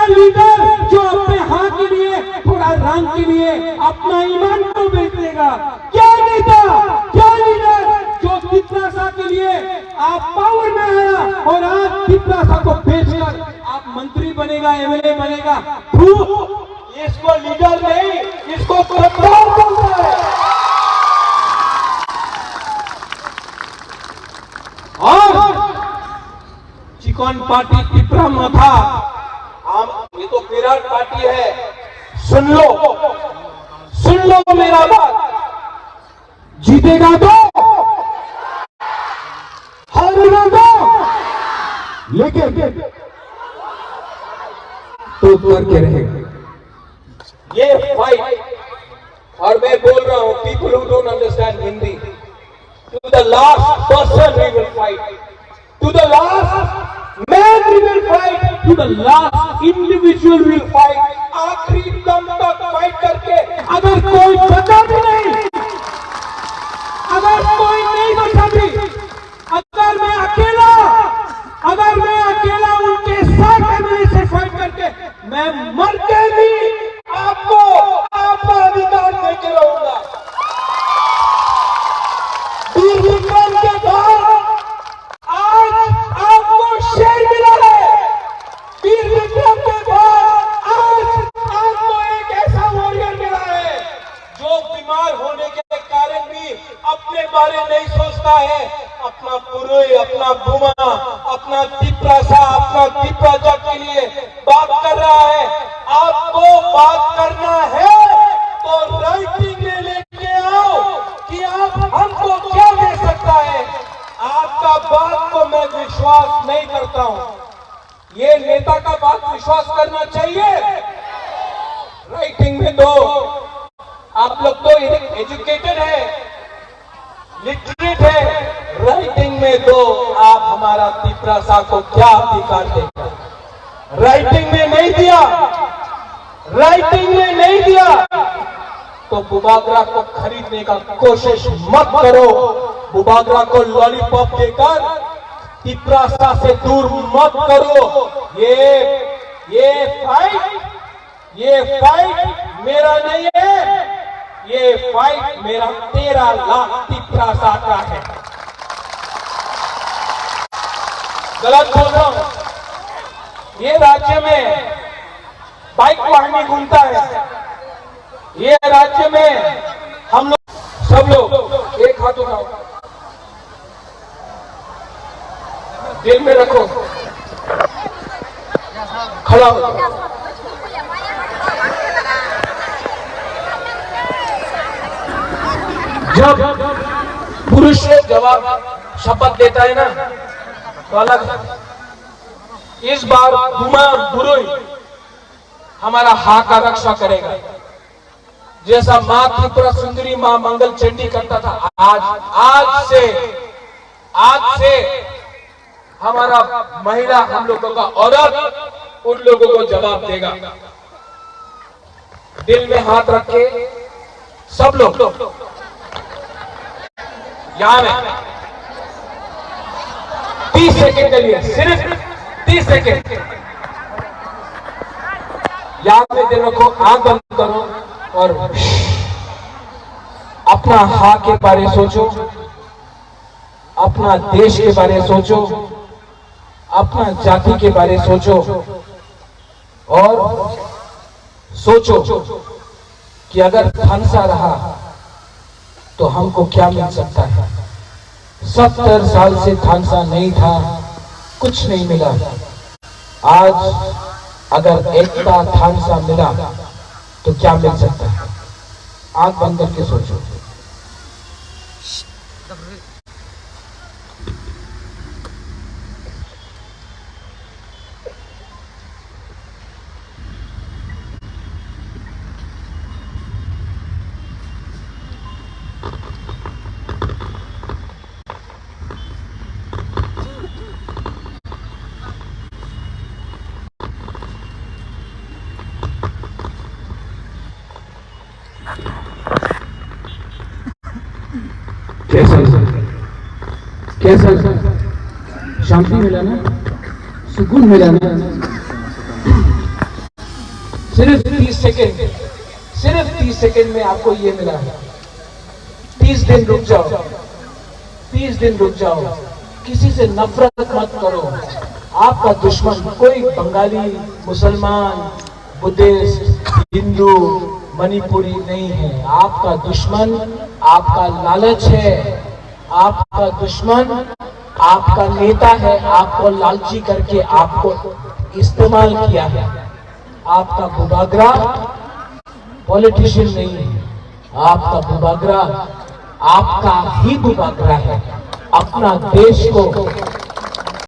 Leader जो अपने हाँ के लिए, थोड़ा रंग के लिए अपना ईमान को बेच देगा? क्या नेता, क्या लीडर जो तिपरासा के लिए आप पावर में आया और आज तिपरासा को बेचकर आप मंत्री बनेगा, एमएलए बनेगा? इसको लीडर नहीं, इसको गद्दार बोलता है। और चिकन पार्टी तिपरा में था, ये तो विराट पार्टी है। सुन लो मेरा बात, जीतेगा तो, हारेगा तो, लेकिन तो करके रहेगा ये फाइट। और मैं बोल रहा हूं, people who don't understand Hindi, to the last person we will fight, to the last man we will fight, to the last individual will fight. आखिरी दम तक फाइट करके अगर कोई बचा भी नहीं, अगर कोई नहीं बचा भी, अगर मैं अकेला उनके साथ एमएलए से फाइट करके मैं मर के भी आपको आपका अधिकार देके रहूंगा। वीर विक्रम के बाद आज आपको शेर मिला है। वीर विक्रम के बाद आज आपको एक ऐसा वॉरियर मिला है जो बीमार होने के कारण भी अपने बारे नहीं सोचता है, अपना पुरुष, अपना बुमा, अपना तिपरासा, अपना तिपराजा के लिए बात कर रहा है। आपको बात करना है तो राइटिंग में लेके आओ कि आप हमको क्या दे सकता है। आपका बात को मैं विश्वास नहीं करता हूं। ये नेता का बात विश्वास करना चाहिए, राइटिंग में दो। आप लोग तो एजुकेटेड है, लिटरेट है, राइटिंग में दो। आप हमारा तिपरासा को क्या अधिकार देगा? राइटिंग में नहीं दिया, राइटिंग में नहीं दिया तो बुबागरा को खरीदने का कोशिश मत करो। बुबागरा को लॉलीपॉप देकर तिपरासा से दूर मत करो। ये फाइट मेरा नहीं है, ये फाइट मेरा 13 लाख तिपरासा का है। गलत बोल रहा हूं। ये राज्य में बाइक वाहनी घूमता है, ये राज्य में हम लोग सब लोग एक हाथ उठाओ, दिल में रखो, खड़ा हो। जब पुरुष जवाब शपथ देता है ना तो अलग। इस बार बुमा बुरुई हमारा हा का रक्षा करेगा, जैसा मां त्रिपुरा सुंदरी, मां मंगल चंडी करता था। आज से हमारा महिला, हम लोगों का औरत उन लोगों को जवाब देगा। दिल में हाथ रख के सब लोग यहां में 30 सेकेंड के लिए, सिर्फ 30 सेकेंड यहां में दिल रखो, आंख बंद करो और अपना हा के बारे सोचो, अपना देश के बारे सोचो, अपना जाति के बारे सोचो और सोचो कि अगर थानसा रहा तो हमको क्या मिल सकता है। 70 साल से थानसा नहीं था, कुछ नहीं मिला। आज अगर एकता थानसा मिला तो क्या मिल सकता है? आंख बंद करके सोचो। कैसा शांति मिला ना, सुकून मिला ना। सिर्फ 30 सेकंड में आपको ये मिला है। 30 दिन रुक जाओ, 30 दिन रुक जाओ, किसी से नफरत मत करो। आपका दुश्मन कोई बंगाली, मुसलमान, बुद्धिस्ट, हिंदू, मणिपुरी नहीं है। आपका दुश्मन आपका लालच है, आपका दुश्मन आपका नेता है, आपको लालची करके आपको इस्तेमाल किया है। आपका बुबागरा पॉलिटिशियन नहीं है, आपका बुबागरा आपका ही बुबागरा है। अपना देश को